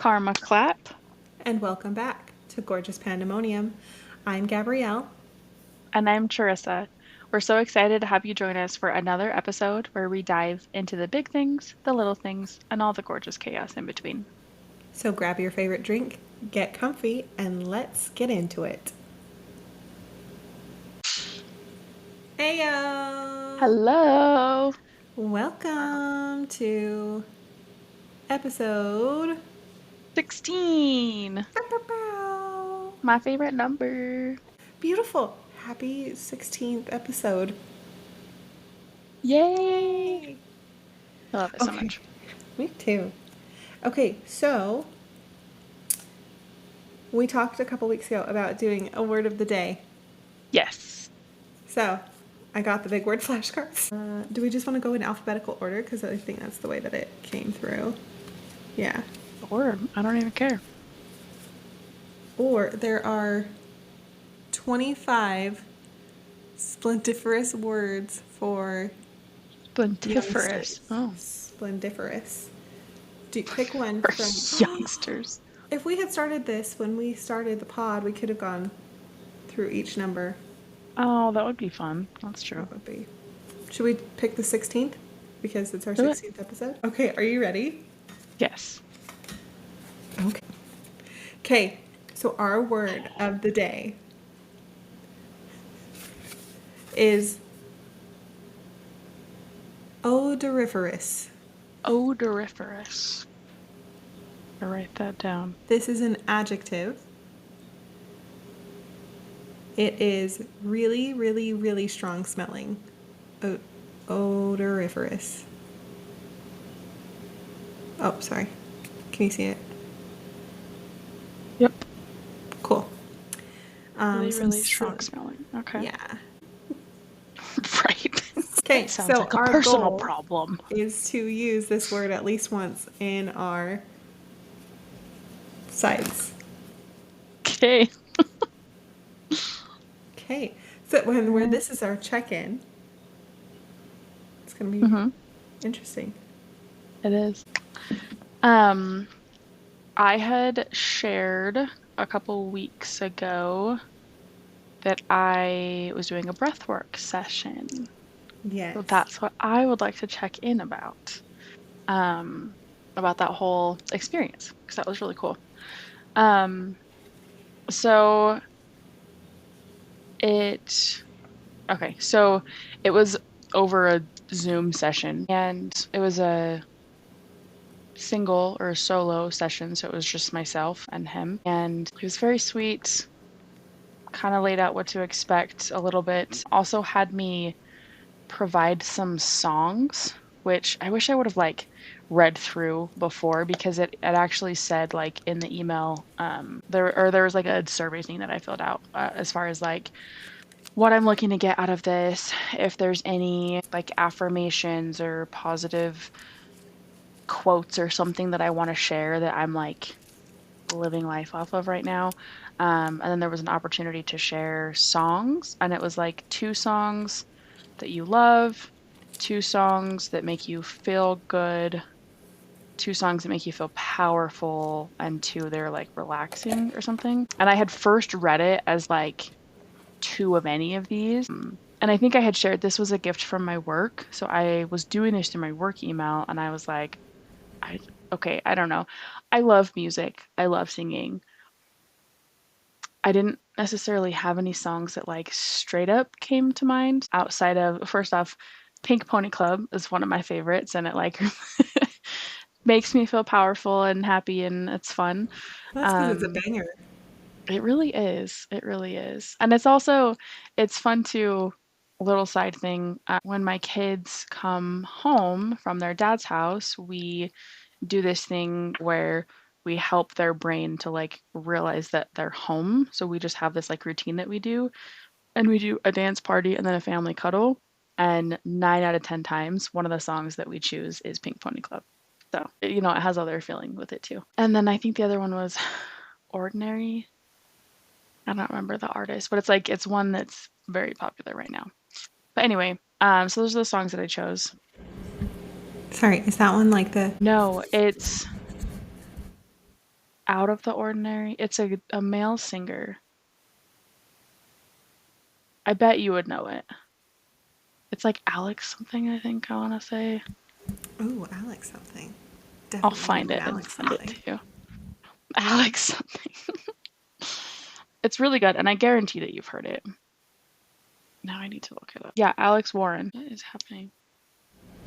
Karma clap. And welcome back to Gorgeous Pandemonium. I'm Gabrielle. And I'm Charyssa. We're so excited to have you join us for another episode where we dive into the big things, the little things, and all the gorgeous chaos in between. So grab your favorite drink, get comfy, and let's get into it. Heyo! Hello! Welcome to episode 16! My favorite number. Beautiful. Happy 16th episode. Yay! Yay! I love it so Okay, much. me too. Okay, so we talked a couple weeks ago about doing a word of the day. Yes. So, I got the big word flashcards. Do we just want to go in alphabetical order? Because I think that's the way that it came through. Yeah. Or I don't even care. Or there are 25 splendiferous words for Splendiferous. youngsters. Oh. Splendiferous. Pick one For from. youngsters. If we had started this when we started the pod, we could have gone through each number. Oh, that would be fun. That's true. What would be? Should we pick the 16th? Because it's our Do it. 16th episode. Okay, are you ready? Yes. Okay. Okay, so our word of the day is odoriferous. Odoriferous. I'll write that down. This is an adjective. It is really, really, really strong smelling. Odoriferous. Oh, sorry. Can you see it? Yep. Cool. Really, some really strong smelling. Okay. Yeah. Right. Okay, That sounds so like a our personal goal problem. is to use this word at least once in our sites. Okay. Okay, so where this is our check-in, it's gonna be Mm-hmm. interesting. It is. Um, I had shared a couple weeks ago that I was doing a breathwork session. So Yes. that's what I would like to check in um, about that whole experience, because that was really cool. Um, so it Okay, so it was over a Zoom session and it was a single or solo session, so it was just myself and him. And he was very sweet, kind of laid out what to expect a little bit. Also had me provide some songs, which I wish I would have read through before because it actually said in the email there was a survey thing that I filled out as far as what I'm looking to get out of this, if there's any affirmations or positive quotes or something that I want to share that I'm living life off of right now. And then there was an opportunity to share songs, and it was two songs that you love, two songs that make you feel good, two songs that make you feel powerful, and two they're relaxing or something. And I had first read it as two of any of these. And I think I had shared this was a gift from my work. So I was doing this through my work email and I was like, I don't know. I love music. I love singing. I didn't necessarily have any songs that straight up came to mind outside of, first off, Pink Pony Club is one of my favorites and it makes me feel powerful and happy and it's fun. That's because it's a Um, banger. It really is. It really is. And it's fun to, little side thing, when my kids come home from their dad's house, we do this thing where we help their brain to realize that they're home. So we just have this routine that we do, and we do a dance party and then a family cuddle. And 9 out of 10 times, one of the songs that we choose is Pink Pony Club. So, it has other feeling with it too. And then I think the other one was Ordinary. I don't remember the artist, but it's one that's very popular right now. But anyway, so those are the songs that I chose. Sorry, is that one like the. No, it's out of the ordinary. It's a male singer. I bet you would know it. It's like Alex something, I think I want to say. Ooh, Alex something. I'll Definitely know find an it and Alex send it something. to you. Alex something. It's really good, and I guarantee that you've heard it. Now I need to look it up. Yeah, Alex Warren. What is happening?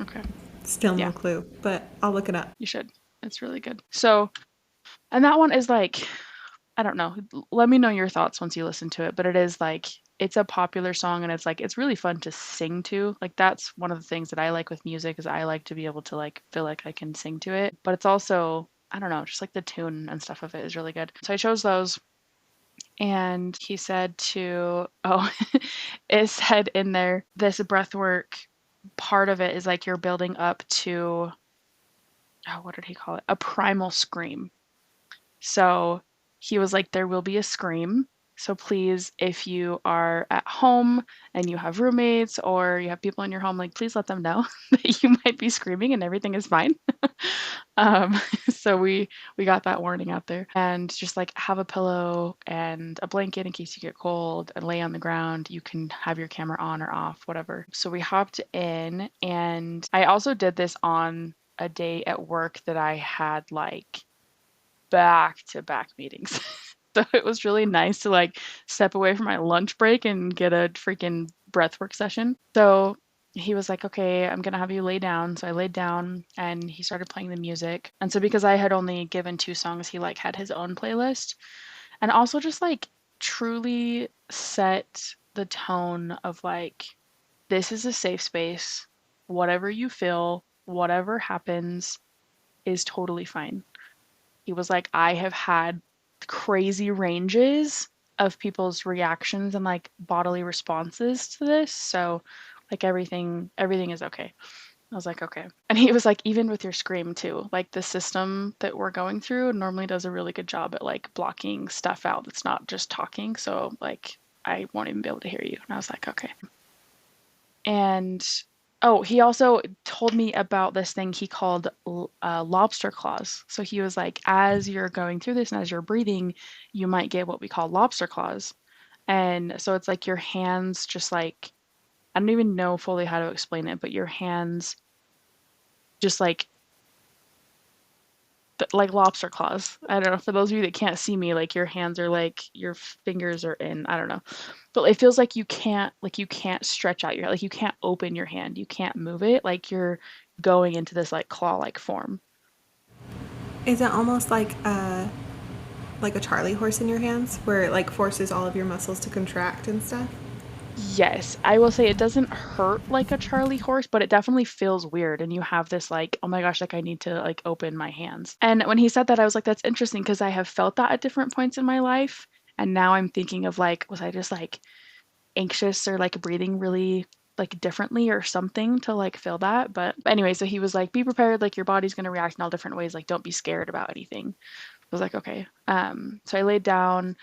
Okay. Still no Yeah, clue, but I'll look it up. you should. It's really good. So, and that one is like, I don't know. Let me know your thoughts once you listen to it, but it is like, it's a popular song and it's like, it's really fun to sing to. Like, that's one of the things that I like with music is I like to be able to like feel like I can sing to it. But it's also, I don't know, just like the tune and stuff of it is really good. So I chose those. And he said to, oh, it said in there, this breathwork part of it is like you're building up to, oh, what did he call it? A primal scream. So he was like, there will be a scream. So please, if you are at home and you have roommates or you have people in your home, like please let them know that you might be screaming and everything is fine. um, so we got that warning out there, and just like have a pillow and a blanket in case you get cold and lay on the ground. You can have your camera on or off, whatever. So we hopped in, and I also did this on a day at work that I had like back to back meetings. So it was really nice to like step away from my lunch break and get a freaking breathwork session. So he was like, okay, I'm gonna have you lay down. So I laid down and he started playing the music. And so because I had only given two songs, he like had his own playlist and also just like truly set the tone of like, this is a safe space. Whatever you feel, whatever happens is totally fine. He was like, I have had crazy ranges of people's reactions and like bodily responses to this. So like everything is okay. I was like, okay. And he was like, even with your scream too, like the system that we're going through normally does a really good job at like blocking stuff out that's not just talking. So like I won't even be able to hear you. And I was like, okay. And oh, he also told me about this thing he called lobster claws. So he was like, as you're going through this and as you're breathing, you might get what we call lobster claws. And so it's like your hands just like, I don't even know fully how to explain it, but your hands just like lobster claws. I don't know. For those of you that can't see me, like your hands are like your fingers are in, I don't know. But it feels like you can't stretch out your like you can't open your hand. You can't move it. Like you're going into this like claw-like form. Is it almost like a Charlie horse in your hands, where it like forces all of your muscles to contract and stuff? Yes, I will say it doesn't hurt like a Charlie horse, but it definitely feels weird. And you have this like, oh my gosh, like I need to like open my hands. And when he said that, I was like, that's interesting because I have felt that at different points in my life. And now I'm thinking of like, was I just like anxious or like breathing really like differently or something to like feel that? But anyway, so he was like, be prepared, like your body's gonna react in all different ways, like don't be scared about anything. I was like, okay. So I laid down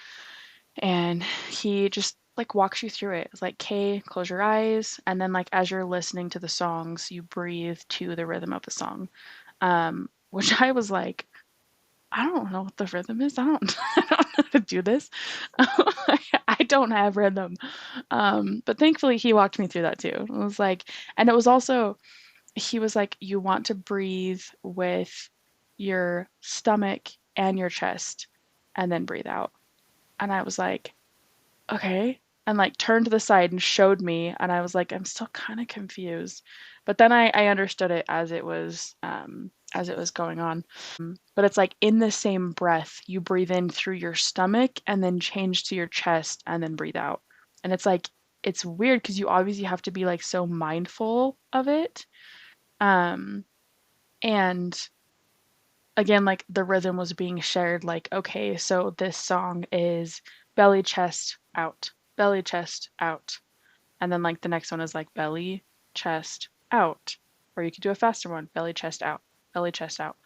and he just like walks you through it. It's like, Kay, close your eyes, and then like as you're listening to the songs, you breathe to the rhythm of the song. Which I was like, I don't know what the rhythm is. I don't know how to do this. I don't have rhythm. But thankfully he walked me through that too. It was like, and it was also, he was like, you want to breathe with your stomach and your chest and then breathe out. And I was like, okay. And like turned to the side and showed me. And I was like, I'm still kind of confused. But then I understood it as it was going on. But it's like in the same breath, you breathe in through your stomach and then change to your chest and then breathe out. And it's like, it's weird because you obviously have to be like so mindful of it. Um, and again, like the rhythm was being shared, like, okay, so this song is belly, chest, out, belly, chest, out. And then like the next one is like belly, chest, out. Or you could do a faster one, belly, chest, out, belly, chest, out.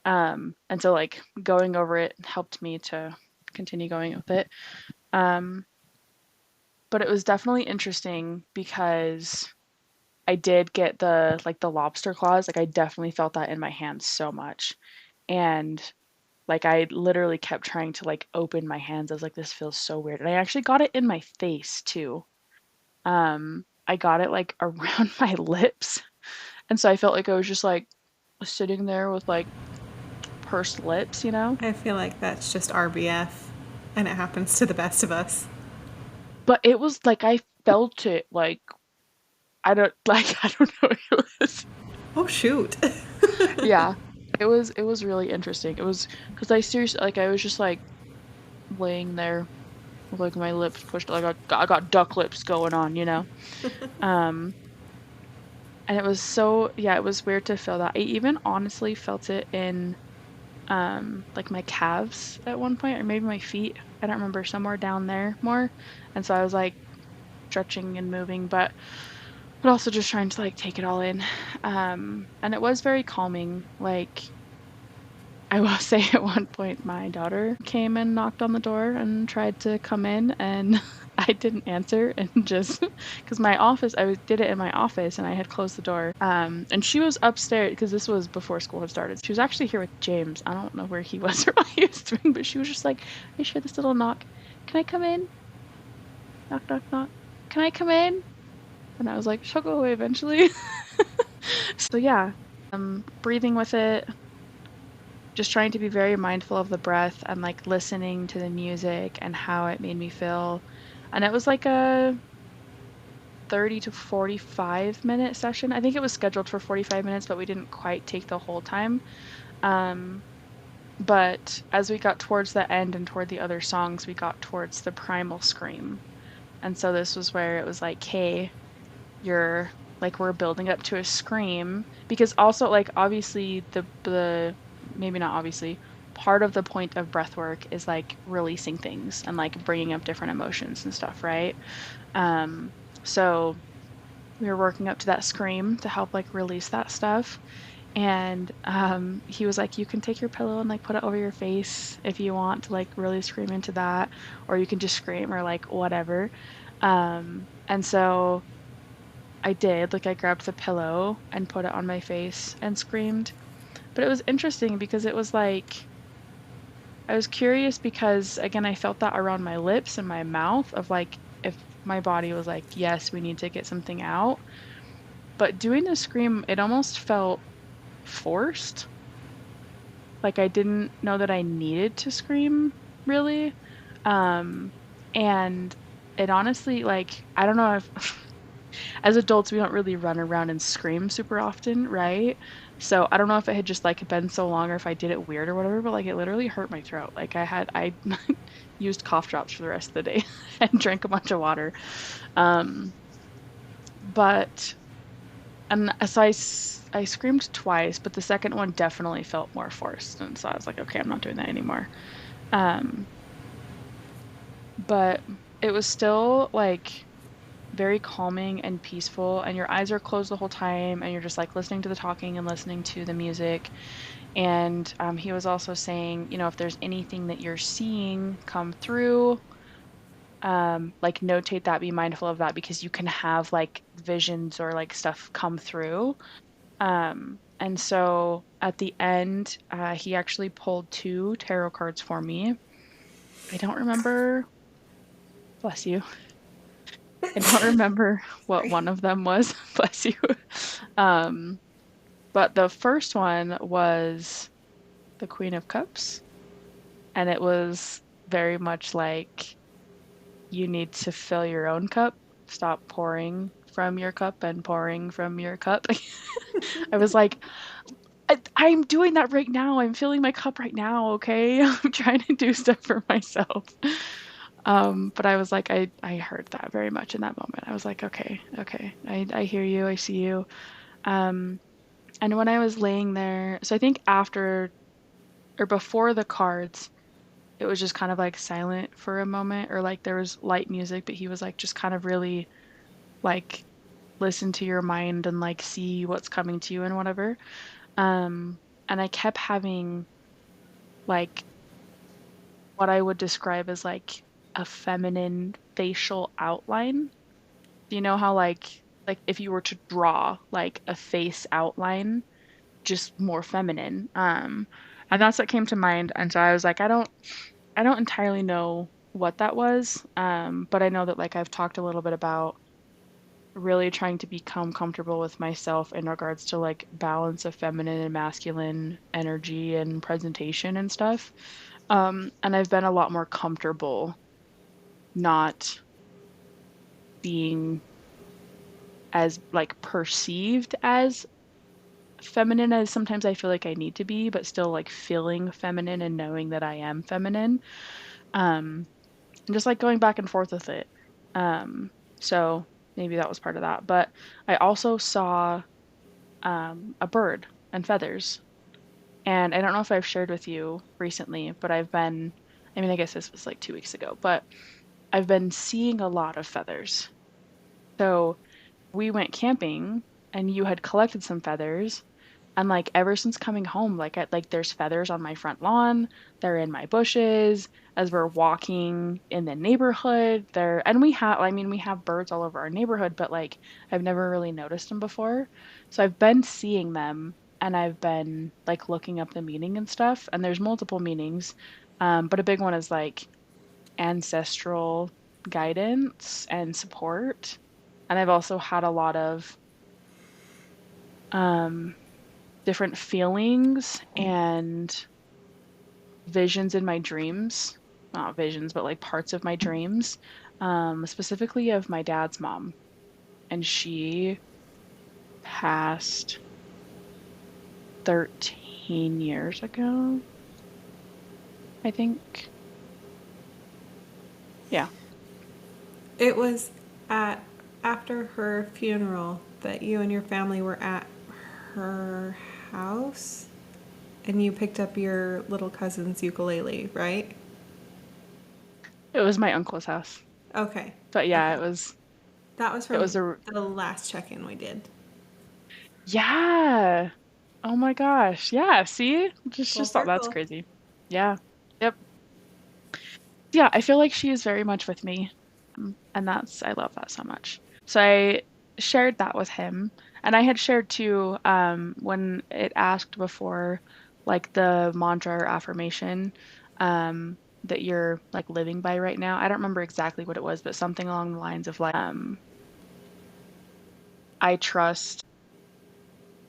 And so like going over it helped me to continue going with it. Um, but it was definitely interesting because I did get the like the lobster claws. Like I definitely felt that in my hands so much. And Like, I literally kept trying to, like, open my hands. I was like, "This feels so weird." And I actually got it in my face too. I got it, like, around my lips, and so I felt like I was just, like, sitting there with, like, pursed lips, you know? I feel like that's just RBF, and it happens to the best of us. But it was like I felt it, like, I don't like, I don't know, it was Oh, shoot. yeah. It was really interesting. It was because I seriously like, I was just, like, laying there with, like, my lips pushed like, I got duck lips going on, you know? Um, and it was so yeah, it was weird to feel that. I even honestly felt it in, like, my calves at one point, or maybe my feet. I don't remember, somewhere down there more, and so I was, like, stretching and moving, but also just trying to, like, take it all in. And it was very calming. Like, I will say at one point, my daughter came and knocked on the door and tried to come in, and I didn't answer and just because my office, did it in my office and I had closed the door. And she was upstairs because this was before school had started. She was actually here with James. I don't know where he was or what he was doing, but she was just like, I hear this little knock. Can I come in? Knock, knock, knock. Can I come in? And I was like, she'll go away eventually. So yeah, breathing with it, just trying to be very mindful of the breath and like listening to the music and how it made me feel. And it was like a 30 to 45-minute session. I think it was scheduled for 45 minutes, but we didn't quite take the whole time. Um, but as we got towards the end and toward the other songs, we got towards the primal scream. And so this was where it was like, hey, you're like we're building up to a scream because also like obviously the maybe not obviously part of the point of breath work is like releasing things and like bringing up different emotions and stuff, right? um so we were working up to that scream to help like release that stuff. And he was like, you can take your pillow and like put it over your face if you want to like really scream into that, or you can just scream or like whatever. And so I did, like, I grabbed the pillow and put it on my face and screamed. But it was interesting because it was like I was curious because, again, I felt that around my lips and my mouth of, like, if my body was like, "Yes, we need to get something out." But doing the scream, it almost felt forced. Like, I didn't know that I needed to scream, really. Um, and it honestly, like, I don't know if as adults, we don't really run around and scream super often, right? So I don't know if it had just like been so long or if I did it weird or whatever, but like it literally hurt my throat. Like I used cough drops for the rest of the day and drank a bunch of water. Um, but and so I screamed twice, but the second one definitely felt more forced, and so I was like, okay, I'm not doing that anymore. Um, but it was still like very calming and peaceful, and your eyes are closed the whole time and you're just like listening to the talking and listening to the music. And he was also saying, you know, if there's anything that you're seeing come through, like notate that, be mindful of that, because you can have like visions or like stuff come through. And so at the end, he actually pulled two tarot cards for me. I don't remember, bless you, I don't remember what Sorry. one of them was. Bless you. Um, but the first one was the Queen of Cups, and it was very much like you need to fill your own cup. Stop pouring from your cup and pouring from your cup. I was like, I'm doing that right now. I'm filling my cup right now, okay? I'm trying to do stuff for myself. But I was like, I heard that very much in that moment. I was like, okay, okay. I hear you, I see you. Um, and when I was laying there, so I think after or before the cards, it was just kind of like silent for a moment, or like there was light music, but he was like, just kind of really like listen to your mind and like see what's coming to you and whatever. And I kept having like what I would describe as like a feminine facial outline. Do you know how like if you were to draw like a face outline, just more feminine. And that's what came to mind. And so I was like, I don't entirely know what that was. But I know that like I've talked a little bit about really trying to become comfortable with myself in regards to like balance of feminine and masculine energy and presentation and stuff. And I've been a lot more comfortable not being as like perceived as feminine as sometimes I feel like I need to be, but still like feeling feminine and knowing that I am feminine. Um, and just like going back and forth with it. Um, so maybe that was part of that. But I also saw a bird and feathers. And I don't know if I've shared with you recently, but I mean, I guess this was like 2 weeks ago, but I've been seeing a lot of feathers. So we went camping and you had collected some feathers. And like ever since coming home, like there's feathers on my front lawn, they're in my bushes, as we're walking in the neighborhood, and we have birds all over our neighborhood, but like I've never really noticed them before. So I've been seeing them and I've been like looking up the meaning and stuff, and there's multiple meanings. But a big one is like ancestral guidance and support. And I've also had a lot of um different feelings and visions in my dreams. Not visions, but like parts of my dreams, specifically of my dad's mom. And she passed 13 years ago, I think. Yeah. It was at after her funeral that you and your family were at her house and you picked up your little cousin's ukulele, right? It was my uncle's house. Okay. But yeah, Okay. it was That was it was from a the last check-in we did. yeah. Oh my gosh. Yeah, see? Full Just thought that's circle. crazy. Yeah. Yep. Yeah, I feel like she is very much with me. And I love that so much. So I shared that with him. And I had shared too, when it asked before, like the mantra or affirmation, that you're like living by right now. I don't remember exactly what it was, but something along the lines of like, I trust,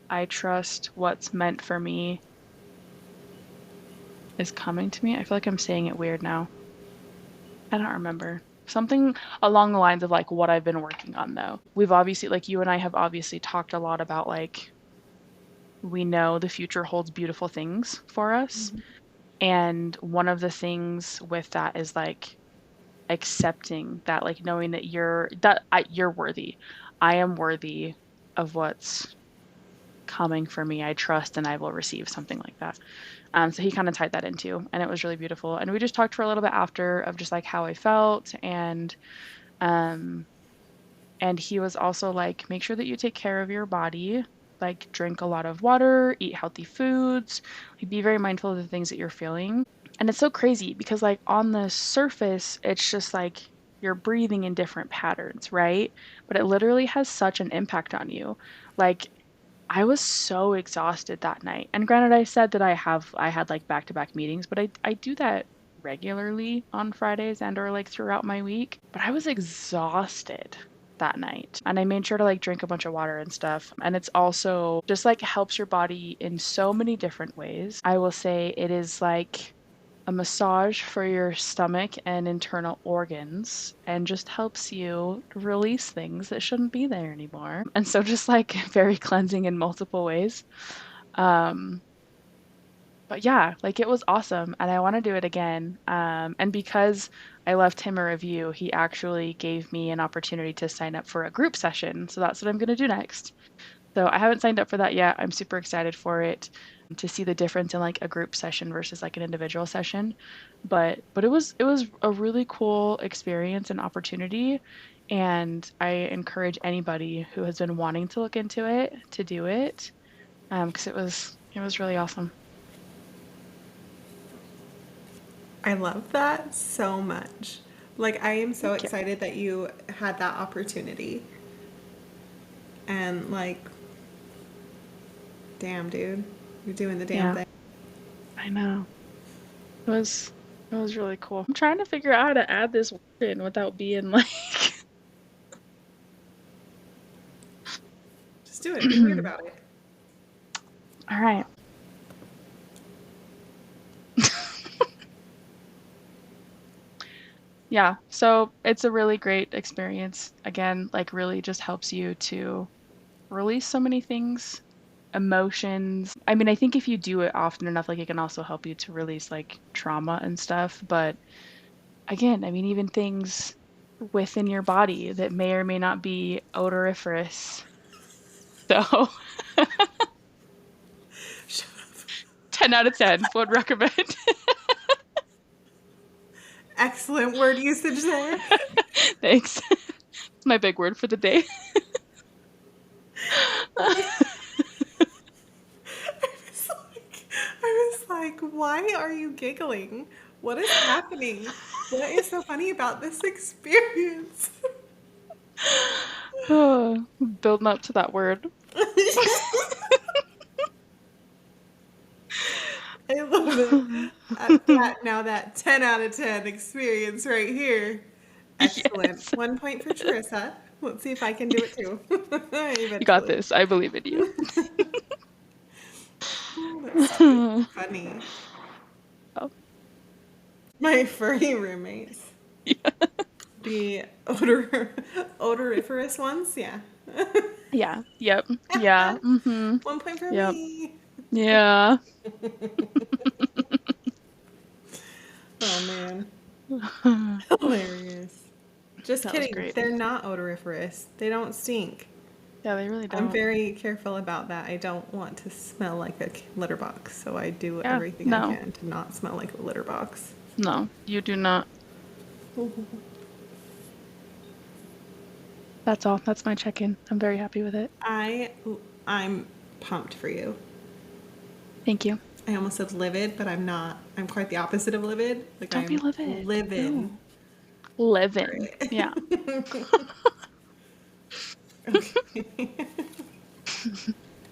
I trust what's meant for me is coming to me. I feel like I'm saying it weird now. I don't remember. Something along the lines of like what I've been working on though. We've obviously like you and I have obviously talked a lot about like we know the future holds beautiful things for us. And one of the things with that is like accepting that, like knowing that you're worthy. I am worthy of what's coming for me. I trust and I will receive something like that. So he kind of tied that into, and it was really beautiful. And we just talked for a little bit after of just like how I felt, um, and he was also like, make sure that you take care of your body, like drink a lot of water, eat healthy foods, like be very mindful of the things that you're feeling. And it's so crazy because like on the surface, it's just like you're breathing in different patterns, right? But it literally has such an impact on you. Like I was so exhausted that night. And granted, I said that I had like back-to-back meetings, but I do that regularly on Fridays and or like throughout my week. But I was exhausted that night. And I made sure to like drink a bunch of water and stuff. And it's also just like helps your body in so many different ways. I will say it is like a massage for your stomach and internal organs and just helps you release things that shouldn't be there anymore. And so just like very cleansing in multiple ways. Um, but yeah, like it was awesome and I want to do it again. And because I left him a review, he actually gave me an opportunity to sign up for a group session. So that's what I'm going to do next. So I haven't signed up for that yet. I'm super excited for it to see the difference in like a group session versus like an individual session. But it was a really cool experience and opportunity. And I encourage anybody who has been wanting to look into it to do it. Because it was really awesome. I love that so much. Like, I am so Thank you. excited that you had that opportunity. And, like, damn, dude, you're doing the damn Yeah, thing. I know. It was really cool. I'm trying to figure out how to add this word in without being like Just do it. Be weird about it. all right. Yeah, so it's a really great experience. Again, like really just helps you to release so many things, emotions. I mean, I think if you do it often enough, like it can also help you to release like trauma and stuff. But again, I mean, even things within your body that may or may not be odoriferous. So Shut up. 10 out of 10 would recommend. Excellent word usage there. Thanks. It's my big word for the day. I was like, why are you giggling? What is happening? What is so funny about this experience? Oh, building up to that word. I love it. That 10 out of 10 experience right here. Excellent. Yes. 1 point for Charyssa. Let's see if I can do it too. You got Eventually. this. I believe in you. Oh, that's too funny. Oh, My furry roommates. yeah. The odoriferous ones, yeah. Yeah. Yep. Yeah. 1 point for Yep. me. Yeah. Oh man, That hilarious. Just was kidding. great. They're not odoriferous. They don't stink. Yeah, they really I'm don't. very careful about that. I don't want to smell like a litter box, so I do Yeah. everything I No. can to not smell like a litter box. No, you do not. That's all. That's my check-in. I'm very happy with it. I I'm pumped for you. Thank you. I almost said livid, but I'm not. I'm quite the opposite of livid. Like Don't be I'm livid. living No. for Living. Yeah. it. Okay.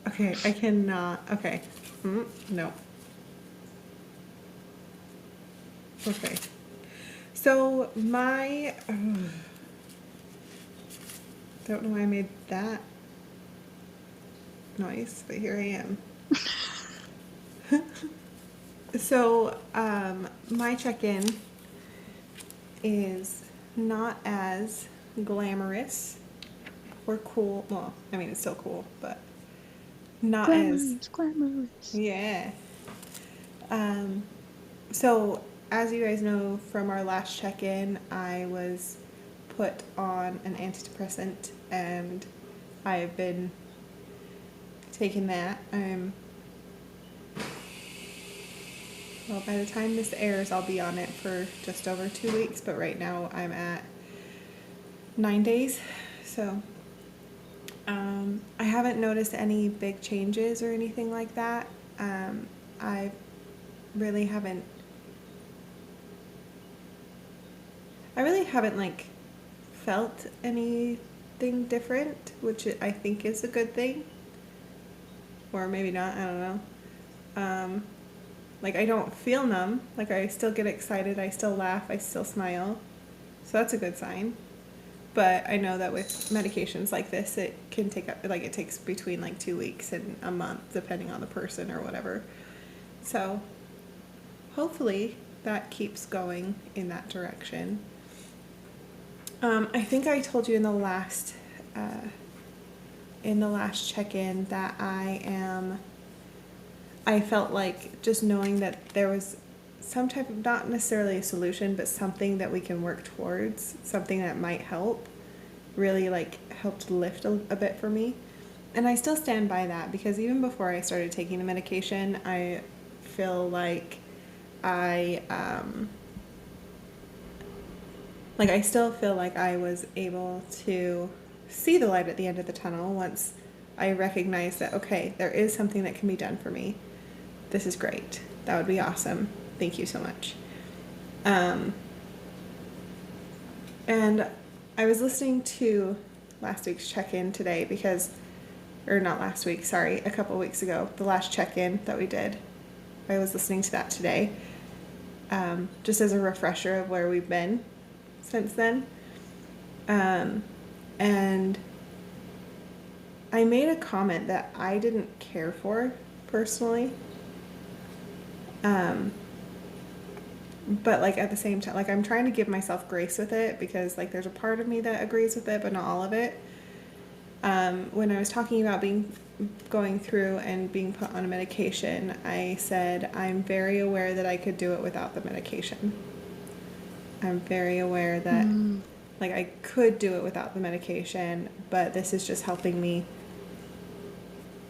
Okay, I cannot. Okay. No. Okay. So my don't know why I made that noise, but here I am. So my check-in is not as glamorous or cool. Well, I mean it's still cool, but not as Glamorous, glamorous. yeah. Um, so, as you guys know from our last check in, I was put on an antidepressant and I've been taking that. Well, by the time this airs, I'll be on it for just over 2 weeks, but right now I'm at 9 days. So, I haven't noticed any big changes or anything like that. I really haven't like felt anything different, which I think is a good thing, or maybe not. I don't know. Like I don't feel numb. Like I still get excited. I still laugh. I still smile. So that's a good sign. But I know that with medications like this, it can take up like it takes between like 2 weeks and a month, depending on the person or whatever. So hopefully that keeps going in that direction. I think I told you in the last check-in that I felt like just knowing that there was some type of, not necessarily a solution, but something that we can work towards, something that might help, really like helped lift a bit for me. And I still stand by that because even before I started taking the medication, I feel like I I still feel like I was able to see the light at the end of the tunnel once I recognized that, okay, there is something that can be done for me. This is great. That would be awesome. Thank you so much. And I was listening to last week's check-in today or not last week, sorry, a couple weeks ago, the last check-in that we did. I was listening to that today, just as a refresher of where we've been since then. And I made a comment that I didn't care for personally. But like at the same time, like I'm trying to give myself grace with it, because like there's a part of me that agrees with it, but not all of it. When I was talking about going through and being put on a medication, I said I'm very aware that I could do it without the medication. I'm very aware that like I could do it without the medication, but this is just helping me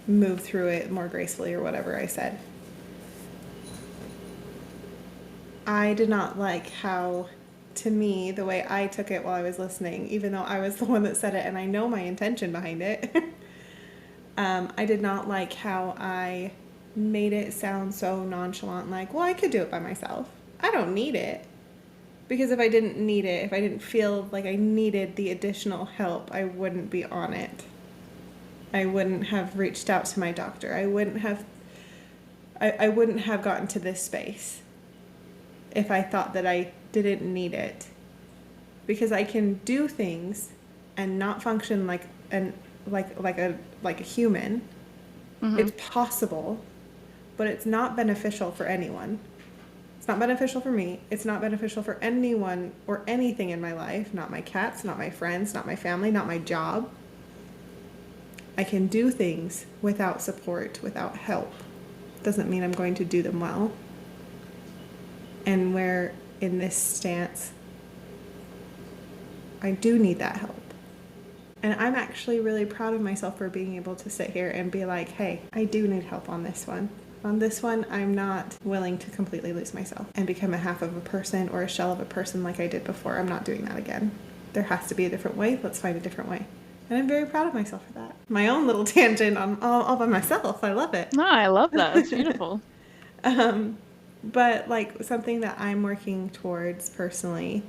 move through it more gracefully, or whatever I said. I did not like how, to me, the way I took it while I was listening, even though I was the one that said it and I know my intention behind it, I did not like how I made it sound so nonchalant, like, well, I could do it by myself. I don't need it. Because if I didn't need it, if I didn't feel like I needed the additional help, I wouldn't be on it. I wouldn't have reached out to my doctor. I wouldn't have gotten to this space if I thought that I didn't need it. Because I can do things and not function like a human. It's possible, but it's not beneficial for anyone. It's not beneficial for me. It's not beneficial for anyone or anything in my life. Not my cats, not my friends, not my family, not my job. I can do things without support, without help. Doesn't mean I'm going to do them well. And where in this stance, I do need that help. And I'm actually really proud of myself for being able to sit here and be like, hey, I do need help on this one. On this one, I'm not willing to completely lose myself and become a half of a person or a shell of a person like I did before. I'm not doing that again. There has to be a different way. Let's find a different way. And I'm very proud of myself for that. My own little tangent on all by myself. I love it. No, I love that. It's beautiful. But like something that I'm working towards personally,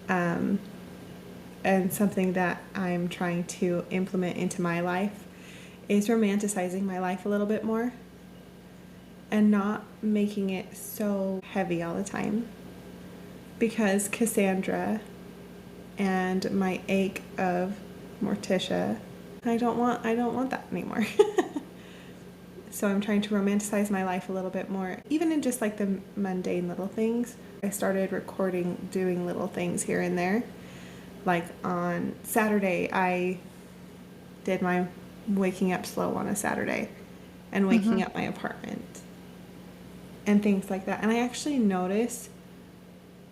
and something that I'm trying to implement into my life, is romanticizing my life a little bit more and not making it so heavy all the time. Because Cassandra and my ache of Morticia, I don't want that anymore. So I'm trying to romanticize my life a little bit more, even in just like the mundane little things. I started recording, doing little things here and there. Like on Saturday, I did my waking up slow on a Saturday and waking up my apartment and things like that. And I actually noticed,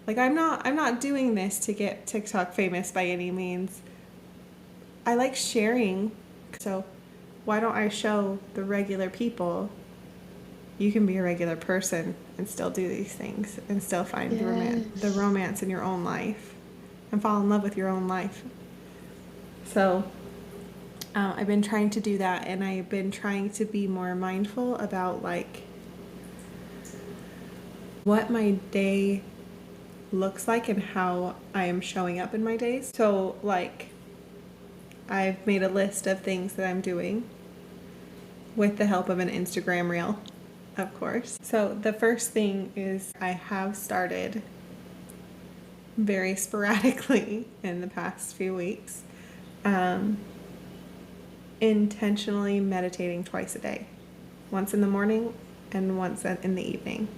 like, I'm not doing this to get TikTok famous by any means. I like sharing. So why don't I show the regular people you can be a regular person and still do these things and still find the romance in your own life and fall in love with your own life. So I've been trying to do that, and I've been trying to be more mindful about like what my day looks like and how I am showing up in my days. So like I've made a list of things that I'm doing with the help of an Instagram reel, of course. So the first thing is I have started very sporadically in the past few weeks, intentionally meditating twice a day, once in the morning and once in the evening.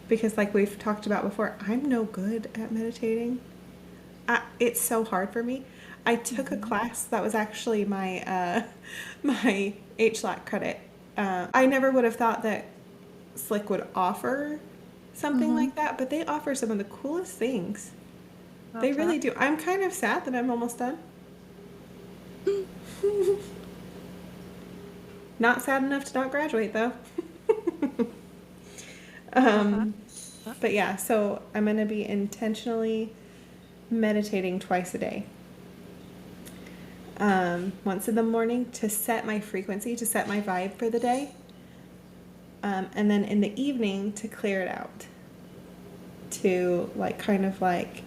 Because like we've talked about before, I'm no good at meditating. It's so hard for me. I took a class that was actually my my HLAC credit. I never would have thought that Slick would offer something like that, but they offer some of the coolest things. They really do. I'm kind of sad that I'm almost done. Not sad enough to not graduate though. But yeah, so I'm going to be intentionally meditating twice a day. Once in the morning to set my frequency, to set my vibe for the day. And then in the evening to clear it out. To like kind of like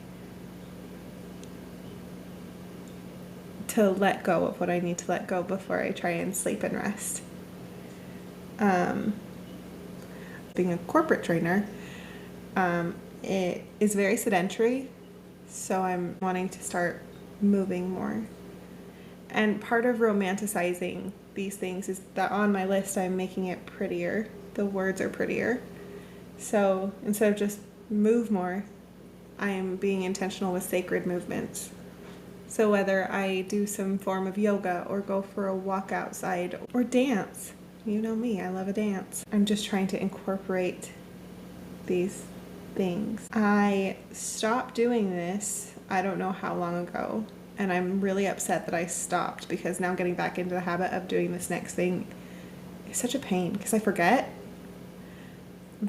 to let go of what I need to let go before I try and sleep and rest. being a corporate trainer, it is very sedentary, so I'm wanting to start moving more. And part of romanticizing these things is that on my list I'm making it prettier. The words are prettier. So instead of just move more, I am being intentional with sacred movements. So whether I do some form of yoga or go for a walk outside or dance, you know me, I love a dance. I'm just trying to incorporate these things. I stopped doing this, I don't know how long ago, and I'm really upset that I stopped because now getting back into the habit of doing this next thing is such a pain because I forget.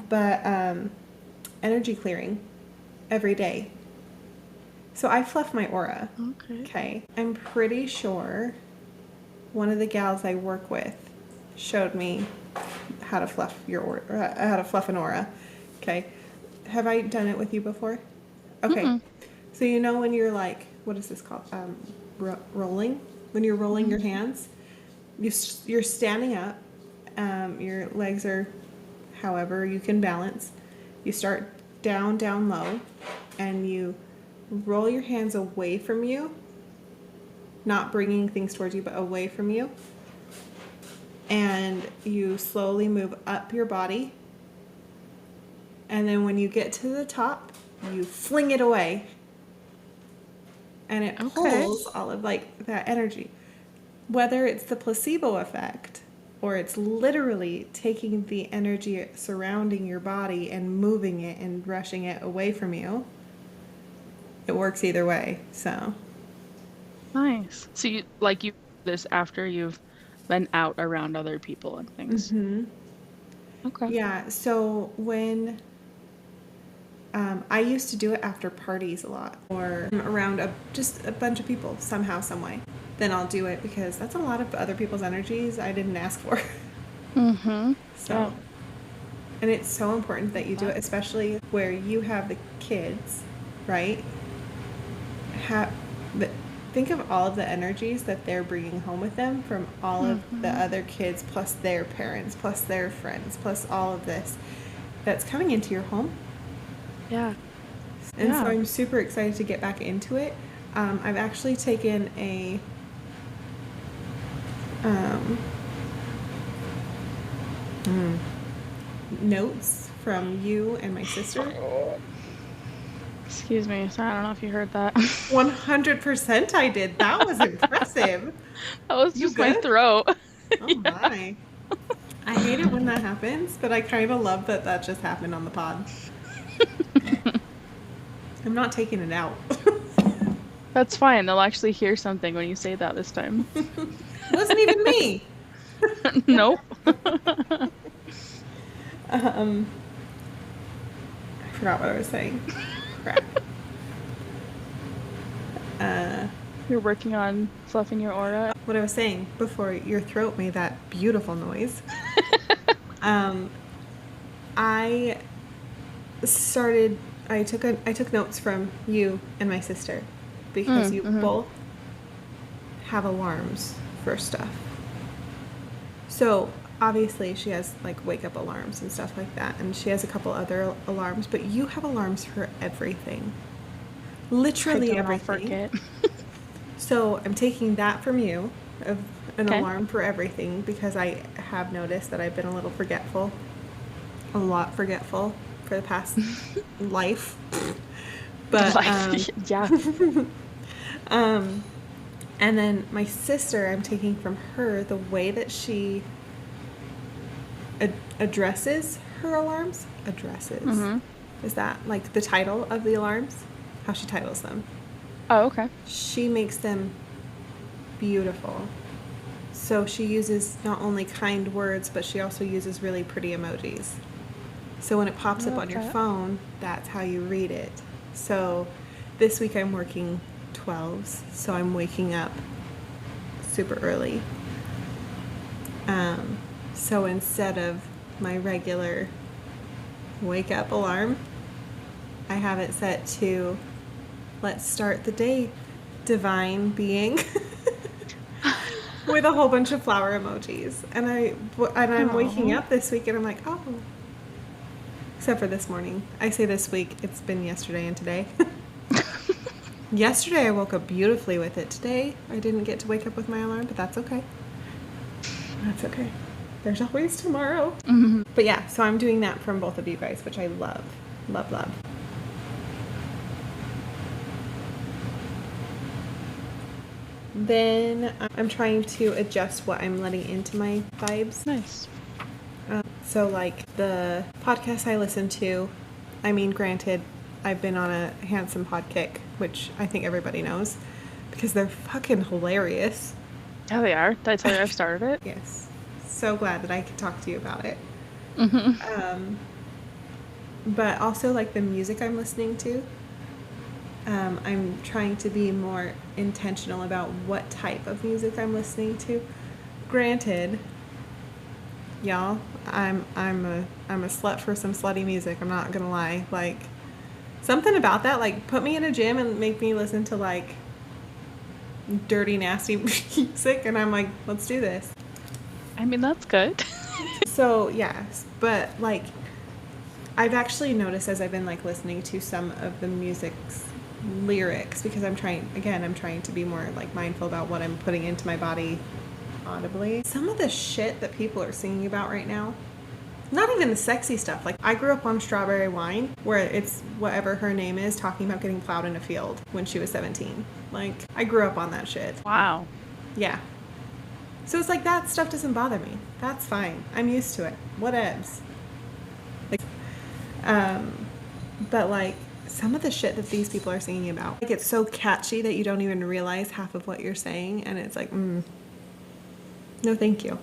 But energy clearing every day. So I fluff my aura. Okay. I'm pretty sure one of the gals I work with showed me how to fluff your aura, how to fluff an aura. Okay. Have I done it with you before? Okay. Mm-mm. So you know when you're like, what is this called? Rolling. When you're rolling your hands, you're standing up. Your legs are however you can balance. You start down, low, and you roll your hands away from you, not bringing things towards you, but away from you. And you slowly move up your body. And then when you get to the top, you fling it away. And it pulls all of like that energy. Whether it's the placebo effect or it's literally taking the energy surrounding your body and moving it and rushing it away from you, it works either way. So Nice. So you do this after you've been out around other people and things. Okay. yeah, so when I used to do it after parties a lot or around just a bunch of people somehow, some way. Then I'll do it because that's a lot of other people's energies I didn't ask for. So, and it's so important that you do it, especially where you have the kids, right? Think of all of the energies that they're bringing home with them from all of the other kids, plus their parents, plus their friends, plus all of this that's coming into your home. Yeah. And so I'm super excited to get back into it. I've actually taken a notes from you and my sister. Excuse me. Sorry, I don't know if you heard that. 100% I did. That was impressive. That was just my throat. Oh my. I hate it when that happens, but I kind of love that that just happened on the pod. I'm not taking it out. That's fine. They'll actually hear something when you say that this time. It wasn't even me. Nope. I forgot what I was saying. Crap. You're working on fluffing your aura. What I was saying before your throat made that beautiful noise. I took notes from you and my sister because you both have alarms for stuff. So obviously she has like wake up alarms and stuff like that, and she has a couple other alarms, but you have alarms for everything. Literally everything. Forget. So I'm taking that from you, of an alarm for everything, because I have noticed that I've been a little forgetful, a lot forgetful for the past life. But yeah. And then my sister, I'm taking from her the way that she addresses her alarms. Addresses. Is that like the title of the alarms? How she titles them. Oh, okay. She makes them beautiful. So she uses not only kind words, but she also uses really pretty emojis. So when it pops up on your phone, that's how you read it. So this week I'm working 12s, so I'm waking up super early. So instead of my regular wake up alarm, I have it set to let's start the day, divine being, with a whole bunch of flower emojis. And I'm waking up this week and I'm like, oh, Except for this morning. I say this week, it's been yesterday and today. Yesterday I woke up beautifully with it. Today I didn't get to wake up with my alarm, but that's okay. That's okay. There's always tomorrow. Mm-hmm. But yeah, so I'm doing that from both of you guys, which I love. Love, love. Then I'm trying to adjust what I'm letting into my vibes. Nice. So like the podcasts I listen to, I mean, granted, I've been on a Handsome pod kick, which I think everybody knows, because they're fucking hilarious. Yeah, they are. Did I tell you I've started it? Yes. So glad that I could talk to you about it. Mm-hmm. But also like the music I'm listening to. I'm trying to be more intentional about what type of music I'm listening to. Granted, y'all, I'm a slut for some slutty music. I'm not gonna lie. Like something about that, like put me in a gym and make me listen to like dirty, nasty music, and I'm like, let's do this. I mean, that's good. So yes, but like I've actually noticed as I've been like listening to some of the music's lyrics, because I'm trying to be more like mindful about what I'm putting into my body audibly. Some of the shit that people are singing about right now, not even the sexy stuff. Like I grew up on Strawberry Wine, where it's whatever her name is talking about getting plowed in a field when she was 17. Like I grew up on that shit. Wow. Yeah. So it's like that stuff doesn't bother me. That's fine. I'm used to it. Whatevs. Like, but like some of the shit that these people are singing about, like it's so catchy that you don't even realize half of what you're saying, and it's like, no, thank you.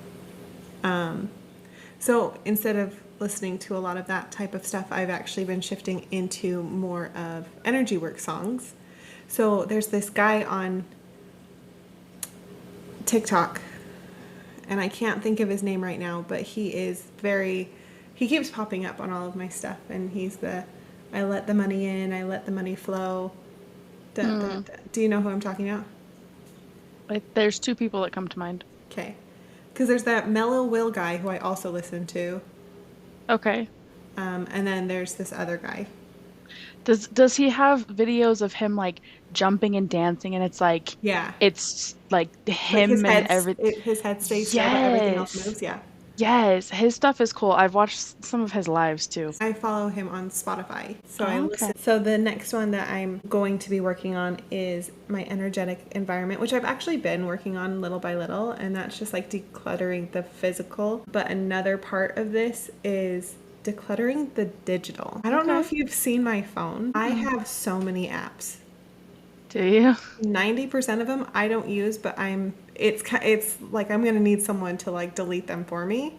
So instead of listening to a lot of that type of stuff, I've actually been shifting into more of energy work songs. So there's this guy on TikTok, and I can't think of his name right now, but he keeps popping up on all of my stuff, and he's I let the money in, I let the money flow. Do you know who I'm talking about? There's two people that come to mind. Okay. Because there's that Mellow Will guy who I also listen to. Okay. And then there's this other guy. Does he have videos of him like jumping and dancing, and Yeah. it's like Like him and his head stays still, but everything else Yes. moves. Yeah. Yes, his stuff is cool. I've watched some of his lives too. I follow him on Spotify. So I Oh, listen. okay. So the next one that I'm going to be working on is my energetic environment, which I've actually been working on little by little, and that's just like decluttering the physical. But another part of this is decluttering the digital. I don't know Okay. if you've seen my phone. I have so many apps. Do you? 90% of them I don't use, but it's like I'm gonna need someone to like delete them for me,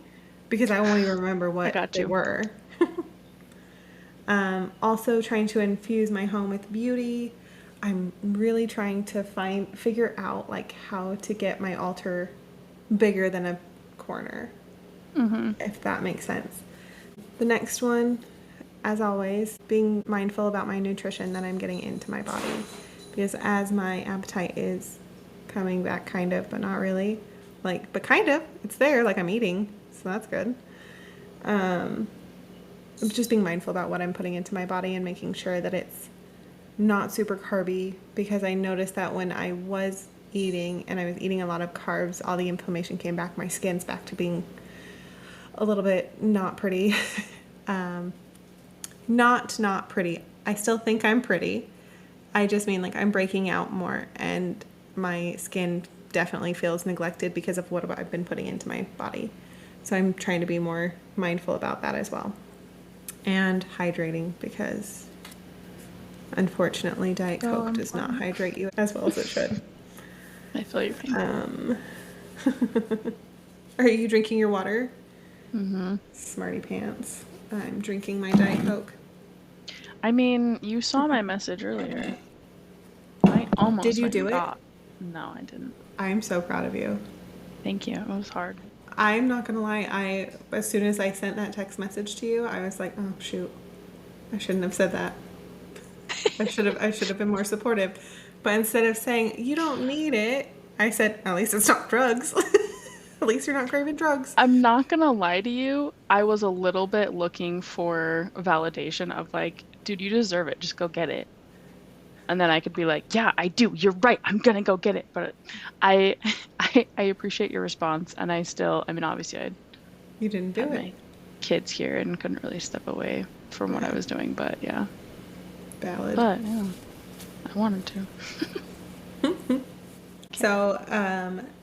because I won't even remember I what got they you. were. Also trying to infuse my home with beauty. I'm really trying to figure out like how to get my altar bigger than a corner, if that makes sense. The next one, as always, being mindful about my nutrition that I'm getting into my body, because as my appetite is coming back kind of, but not really, like, but kind of, it's there, like I'm eating, so that's good. Just being mindful about what I'm putting into my body and making sure that it's not super carby, because I noticed that when I was eating and I was eating a lot of carbs, all the inflammation came back. My skin's back to being a little bit not pretty. Not pretty. I still think I'm pretty. I just mean like I'm breaking out more, and my skin definitely feels neglected because of what I've been putting into my body. So I'm trying to be more mindful about that as well. And hydrating, because unfortunately Diet Coke does not hydrate you as well as it should. I feel your pain. Are you drinking your water? Mm-hmm. Smarty pants. I'm drinking my Diet Coke. I mean, you saw my message earlier. I Did almost you went do and it? got. No, I didn't. I'm so proud of you. Thank you. It was hard. I'm not gonna lie, as soon as I sent that text message to you, I was like, oh shoot, I shouldn't have said that. I should have been more supportive. But instead of saying you don't need it, I said, at least it's not drugs. At least you're not craving drugs. I'm not gonna lie to you. I was a little bit looking for validation of like, dude, you deserve it. Just go get it. And then I could be like, yeah, I do. You're right. I'm gonna go get it. But I I appreciate your response. And I mean, obviously I You didn't do had it. my kids here and couldn't really step away from what I Right. was doing, but yeah. Valid. But yeah, I wanted to. Okay. So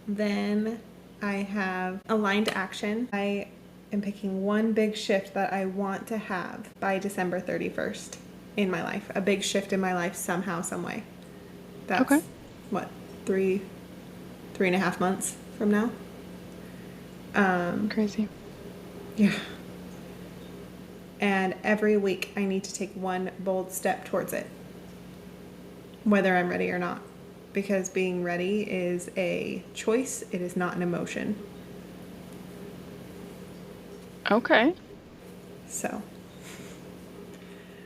then I have aligned action. I am picking one big shift that I want to have by December 31st in my life. A big shift in my life somehow, some way. Okay. That's what, 3.5 months from now? Crazy. Yeah. And every week I need to take one bold step towards it, whether I'm ready or not. Because being ready is a choice, it is not an emotion. Okay. So,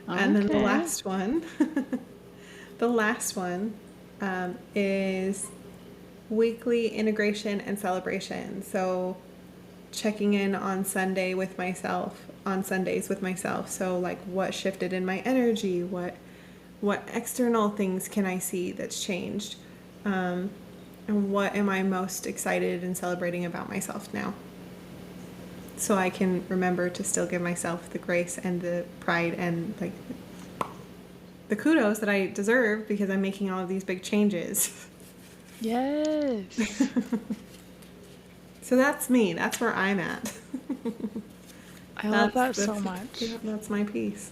and then the Okay. last one, the last one is weekly integration and celebration. So, checking in on Sundays with myself. So, like, what shifted in my energy? What external things can I see that's changed? And what am I most excited and celebrating about myself now? So I can remember to still give myself the grace and the pride and like the kudos that I deserve because I'm making all of these big changes. Yes. So that's me. That's where I'm at. I love That's that so that's much. yeah, that's my piece.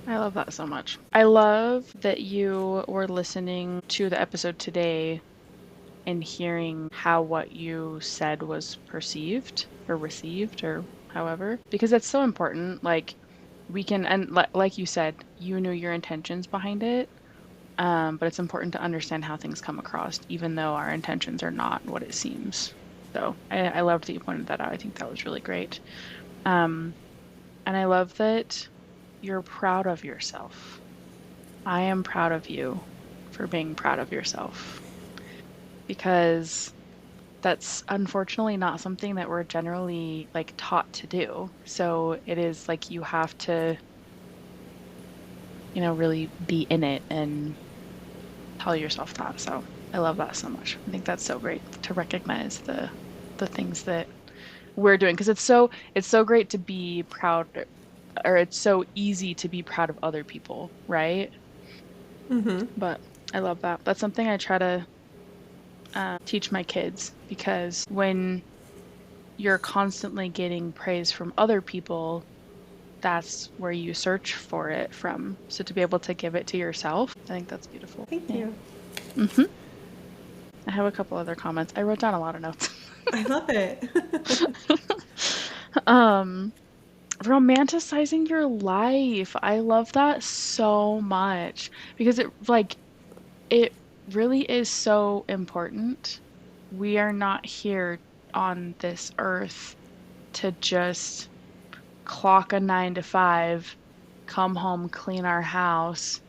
I love that so much. I love that you were listening to the episode today and hearing how what you said was perceived or received or however, because that's so important. Like we can, and like you said, you knew your intentions behind it. But it's important to understand how things come across, even though our intentions are not what it seems. So I loved that you pointed that out. I think that was really great. Um, and I love that you're proud of yourself. I am proud of you for being proud of yourself because that's unfortunately not something that we're generally like taught to do. So it is like you have to, really be in it and tell yourself that. So I love that so much. I think that's so great to recognize the things that we're doing because it's so great to be proud or it's so easy to be proud of other people, right? Mm-hmm. But I love that. That's something I try to teach my kids because when you're constantly getting praise from other people, that's where you search for it from. So to be able to give it to yourself, I think that's beautiful. Thank Yeah. you. hmm I have a couple other comments. I wrote down a lot of notes. I love it. Um, romanticizing your life. I love that so much because it really is so important. We are not here on this earth to just clock a 9 to 5, come home, clean our house,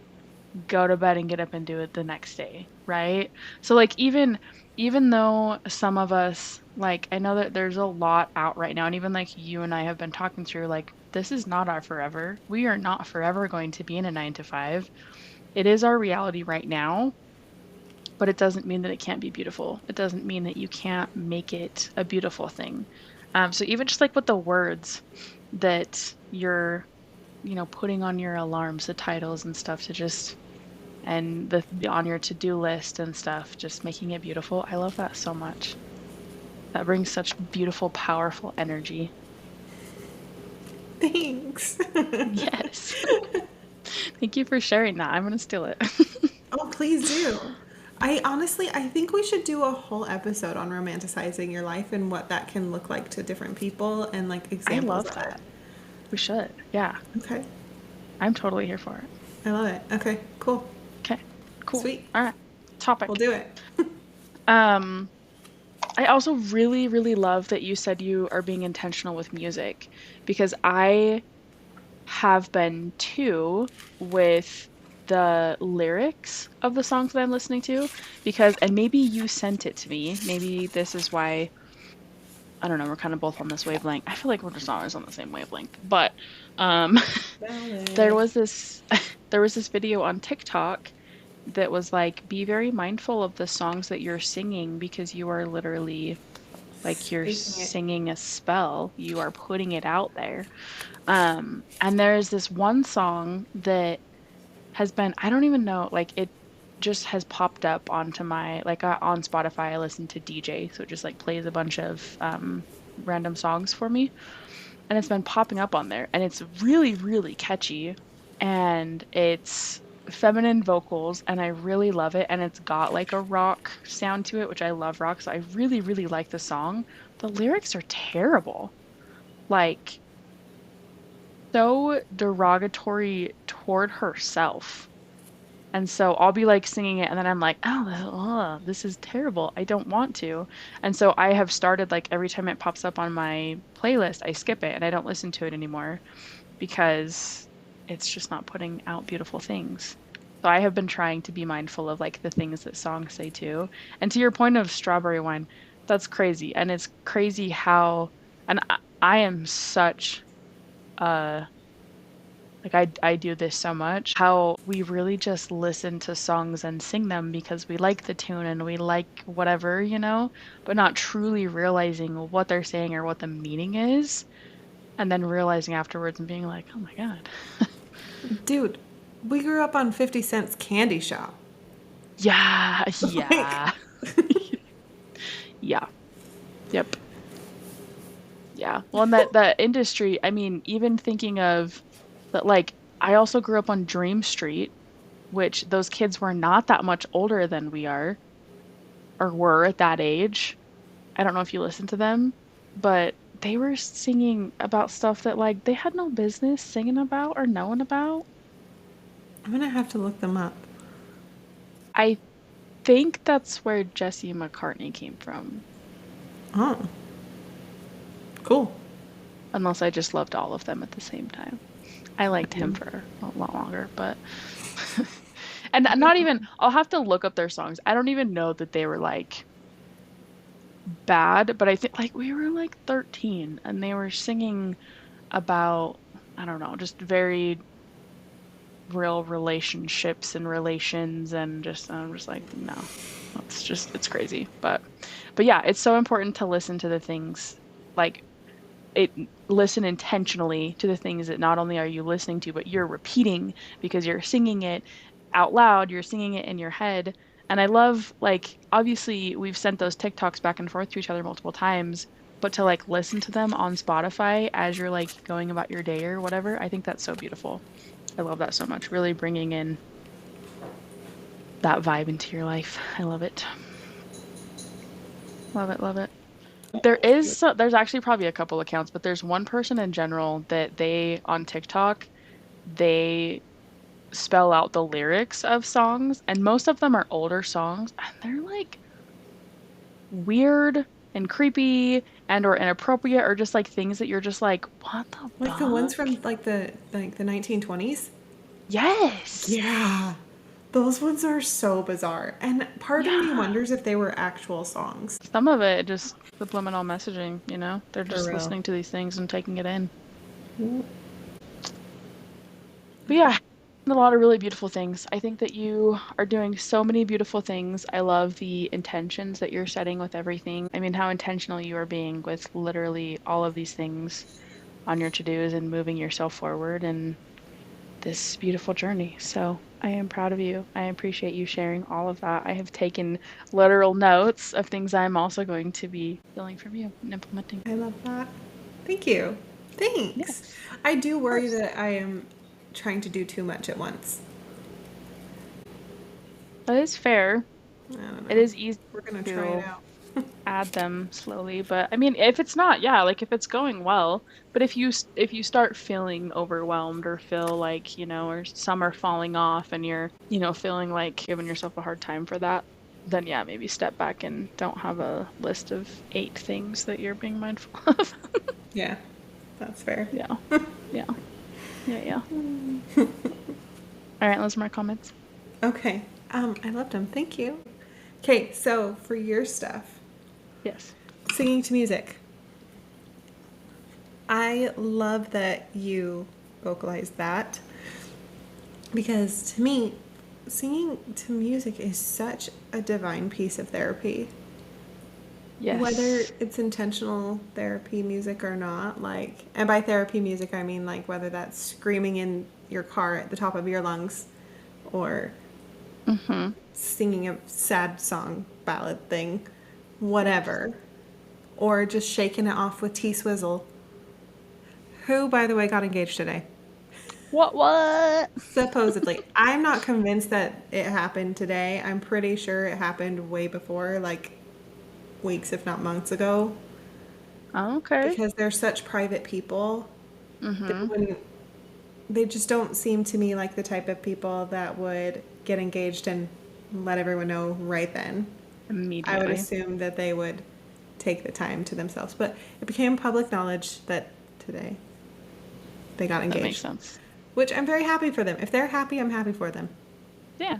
go to bed and get up and do it the next day, right? So like even though some of us like I know that there's a lot out right now and even like you and I have been talking through like this is not our forever. We are not forever going to be in a 9 to 5. It is our reality right now, but it doesn't mean that it can't be beautiful. It doesn't mean that you can't make it a beautiful thing. So even just like with the words that you're, putting on your alarms, the titles and stuff to just and on your to-do list and stuff, just making it beautiful. I love that so much. That brings such beautiful, powerful energy. Thanks. Yes. Thank you for sharing that. I'm gonna steal it. Oh, please do. I think we should do a whole episode on romanticizing your life and what that can look like to different people and like I examples love of it. that. We should. Yeah. Okay. I'm totally here for it. I love it. Okay, cool. Okay. Cool. Sweet. All right. We'll Topic. do it. Um, I also really, really love that you said you are being intentional with music because I have been too with the lyrics of the songs that I'm listening to because, and maybe you sent it to me. Maybe this is why, I don't know, we're kind of both on this wavelength. I feel like we're just always on the same wavelength. But um there Valid. was this there was this video on TikTok that was like, be very mindful of the songs that you're singing because you are literally like you're Speaking it. singing a spell. You are putting it out there. And there's this one song that has been, I don't even know, like it just has popped up onto my, like on Spotify, I listen to DJ, so it just like plays a bunch of random songs for me. And it's been popping up on there, and it's really, really catchy. And it's feminine vocals, and I really love it. And it's got like a rock sound to it, which I love rock, so I really, really like the song. The lyrics are terrible. Like, so derogatory toward herself. And so I'll be like singing it, and then I'm like, oh, this is terrible. I don't want to. And so I have started like every time it pops up on my playlist, I skip it and I don't listen to it anymore because it's just not putting out beautiful things. So I have been trying to be mindful of like the things that songs say too. And to your point of strawberry wine, that's crazy. And it's crazy how, and I am such a like I do this so much, how we really just listen to songs and sing them because we like the tune and we like whatever, but not truly realizing what they're saying or what the meaning is, and then realizing afterwards and being like, "Oh my God." Dude, we grew up on 50 Cent's Candy Shop. Yeah, Like, yeah. Yeah. Yep. Yeah. Well, and that industry, I mean, even thinking of that, like I also grew up on Dream Street, which those kids were not that much older than we are or were at that age. I don't know if you listen to them, but they were singing about stuff that like they had no business singing about or knowing about. I'm gonna have to look them up. I think that's where Jesse McCartney came from, Oh, cool. unless I just loved all of them at the same time. I liked him Mm. for a lot longer, but and not even, I'll have to look up their songs. I don't even know that they were like bad, but I think like we were like 13 and they were singing about, I don't know, just very real relationships and relations, and just I'm just like, no, it's crazy. But yeah, it's so important to listen to the things like it listen intentionally to the things that not only are you listening to, but you're repeating because you're singing it out loud, you're singing it in your head. And I love, like, obviously we've sent those TikToks back and forth to each other multiple times, but to like listen to them on Spotify as you're like going about your day or whatever, I think that's so beautiful. I love that so much. Really bringing in that vibe into your life. I love it. Love it, love it. There's actually probably a couple accounts, but there's one person in general that they on TikTok, they spell out the lyrics of songs, and most of them are older songs, and they're like weird and creepy and or inappropriate or just like things that you're just like, what the Like the ones fuck? from like the 1920s. Yes. Yeah. Those ones are so bizarre. And part of me Yeah. wonders if they were actual songs. Some of it just subliminal messaging, They're For just real. listening to these things and taking it in. But yeah, a lot of really beautiful things. I think that you are doing so many beautiful things. I love the intentions that you're setting with everything. I mean, how intentional you are being with literally all of these things on your to-dos and moving yourself forward in this beautiful journey. So I am proud of you. I appreciate you sharing all of that. I have taken literal notes of things I'm also going to be feeling from you and implementing. I love that. Thank you. Yes, Thanks. I do of worry course. that I am trying to do too much at once. That is fair. I don't It know. is easy We're going to try it to out. add them slowly, but I mean, if it's not, yeah, like if it's going well, but if you start feeling overwhelmed or feel like, or some are falling off and you're, feeling like giving yourself a hard time for that, then yeah, maybe step back and don't have a list of 8 things that you're being mindful of. Yeah, that's fair. Yeah. Yeah. Yeah, yeah. All right, those are my comments. Okay. I loved them. Thank you. Okay, so for your stuff, Yes. singing to music. I love that you vocalized that because to me, singing to music is such a divine piece of therapy. Whether Yes. it's intentional therapy music or not, like, and by therapy music, I mean like whether that's screaming in your car at the top of your lungs or Mm-hmm. singing a sad song ballad thing, whatever, or just shaking it off with T Swizzle, who, by the way, got engaged today. What? Supposedly. I'm not convinced that it happened today. I'm pretty sure it happened way before, like weeks, if not months ago, Okay. because they're such private people. They Mm-hmm. wouldn't, they just don't seem to me like the type of people that would get engaged and let everyone know right then. I would Immediately. assume that they would take the time to themselves. But it became public knowledge that today they got That makes engaged, sense. which I'm very happy for them. If they're happy, I'm happy for them. Yeah.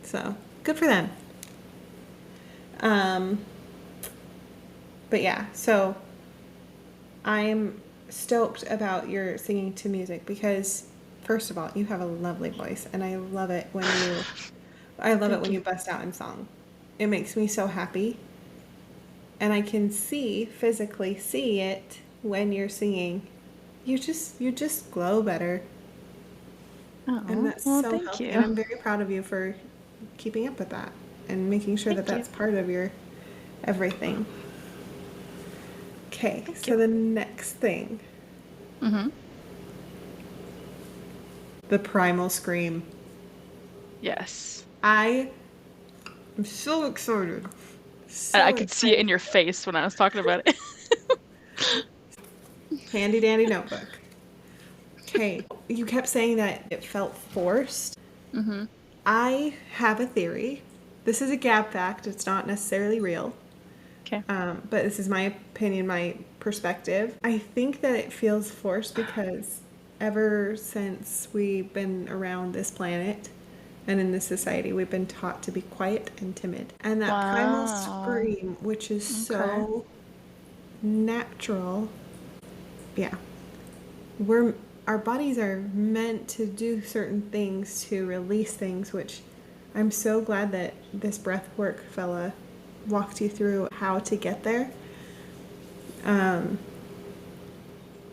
So good for them. Um, but yeah, so I'm stoked about your singing to music because, first of all, you have a lovely voice, and I love it Thank when you. you bust out in song. It makes me so happy, and I can physically see it when you're singing. You just glow better, and Oh, that's well, so thank healthy. And you. I'm very proud of you for keeping up with that and making sure that Thank you. that's part of your everything. Okay, Thank you. so the next thing, Mm-hmm. the primal scream. Yes. I am so excited. I So could see it excited. in your face when I was talking about it. Handy dandy notebook. Okay, you kept saying that it felt forced. Mm-hmm. I have a theory. This is a gab fact, it's not necessarily real. Okay. But this is my opinion, my perspective. I think that it feels forced because ever since we've been around this planet and in this society, we've been taught to be quiet and timid. And that primal Wow. scream, which is Okay. so natural, yeah, we're our bodies are meant to do certain things to release things, which I'm so glad that this breathwork fella walked you through how to get there. Um,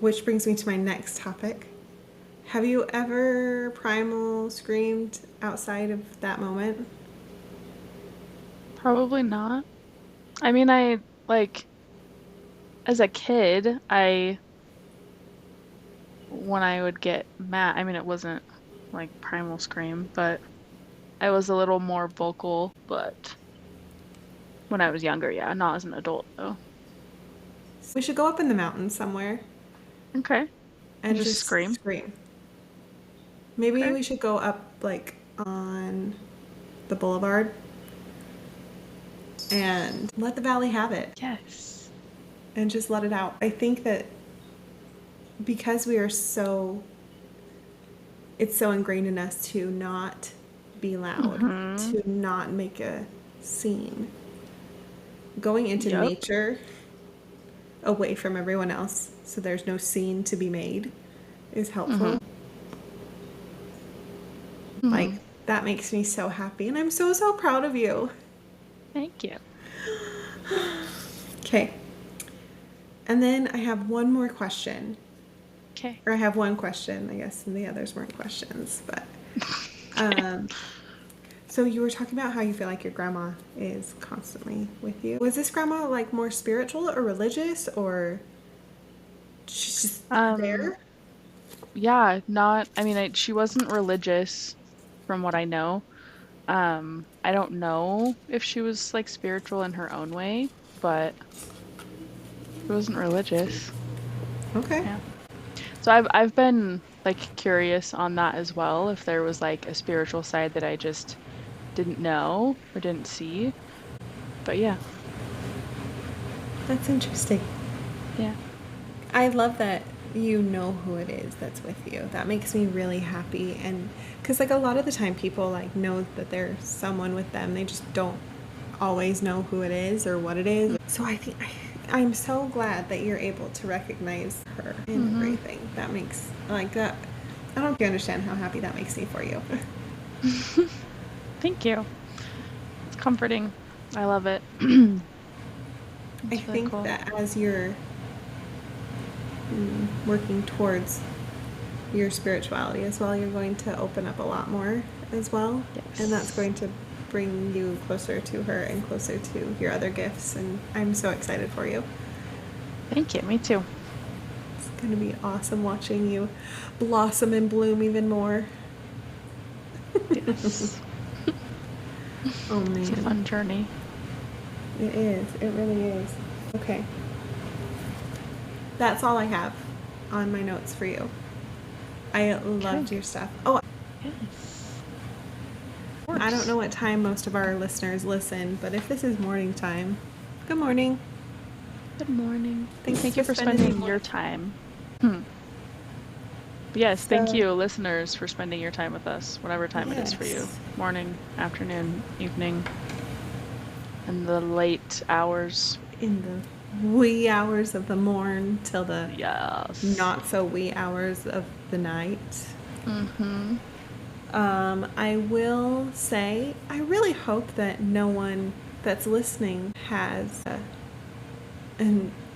which brings me to my next topic. Have you ever primal screamed outside of that moment? Probably not. I mean, I like as a kid, when I would get mad, I mean, it wasn't like primal scream, but I was a little more vocal, but when I was younger, yeah, not as an adult though. We should go up in the mountains somewhere Okay. and Just just scream. scream. Maybe Okay. we should go up like on the boulevard and let the valley have it Yes. and just let it out. I think that because it's so ingrained in us to not be loud, Mm-hmm. to not make a scene. Going into Yep. nature away from everyone else so there's no scene to be made is Mm-hmm. helpful. Mm-hmm. Like, that makes me so happy, and I'm so, so proud of you. Thank you. Okay. And then I have one more question. Okay. Or I have one question, I guess, and the others weren't questions. But um, so you were talking about how you feel like your grandma is constantly with you. Was this grandma like more spiritual or religious, or she's just Um, there? yeah, not, I mean, she wasn't religious from what I know. I don't know if she was like spiritual in her own way, but she wasn't religious. Okay. Yeah. So I've been like curious on that as well, if there was like a spiritual side that I just didn't know or didn't see. But yeah, That's interesting. yeah. I love that you know who it is that's with you. That makes me really happy. And because, like, a lot of the time people, like, know that there's someone with them. They just don't always know who it is or what it is. So I think I'm so glad that you're able to recognize her in everything. That makes, like, that. I don't know if you understand how happy that makes me for you. Thank you. It's comforting. I love it. I It's really think cool. that as you're working towards your spirituality as well, you're going to open up a lot more as well. Yes. And that's going to bring you closer to her and closer to your other gifts. And I'm so excited for you. Thank you. Me too. It's going to be awesome watching you blossom and bloom even more. Yes. Oh, man. It's a fun journey. It is. It really is. Okay. That's all I have on my notes for you. I loved your stuff. Oh, Yes. I don't know what time most of our listeners listen, but if this is morning time, good morning. Good morning. Thanks Thank you for spending your time. Yes, thank you, listeners, for spending your time with us, whatever time it is for you. Morning, afternoon, evening, and the late hours. In the wee hours of the morn till the Yes. not so wee hours of the night. I will say, I really hope that no one that's listening has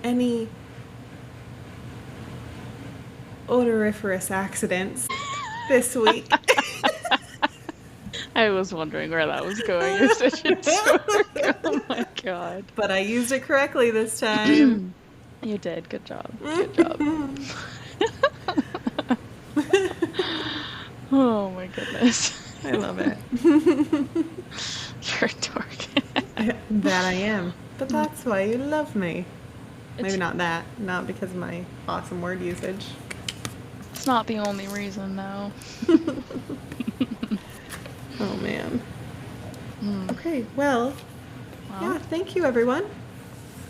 any odoriferous accidents this week. I was wondering where that was going. You're such a dork. Oh my god. But I used it correctly this time. You did. Good job. Good job. Oh my goodness. I love it. You're a dork. That I am. But that's why you love me. Maybe not that. Not because of my awesome word usage. It's not the only reason, though. Oh, man. Okay, well, yeah, thank you, everyone.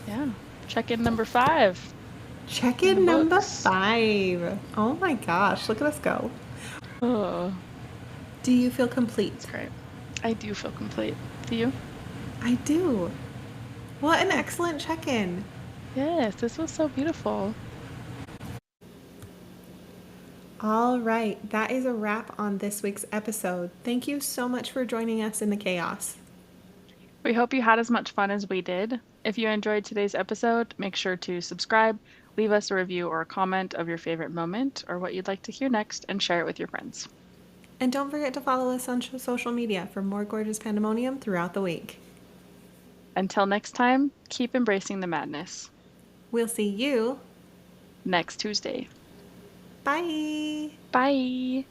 Yeah. Check-in number 5. Check-in number 5. Oh, my gosh. Look at us go. Oh. Do you feel complete? That's great. I do feel complete. Do you? I do. What an excellent check-in. Yes, this was so beautiful. All right, that is a wrap on this week's episode. Thank you so much for joining us in the chaos. We hope you had as much fun as we did. If you enjoyed today's episode, make sure to subscribe, leave us a review or a comment of your favorite moment or what you'd like to hear next, and share it with your friends. And don't forget to follow us on social media for more gorgeous pandemonium throughout the week. Until next time, keep embracing the madness. We'll see you next Tuesday. Bye. Bye.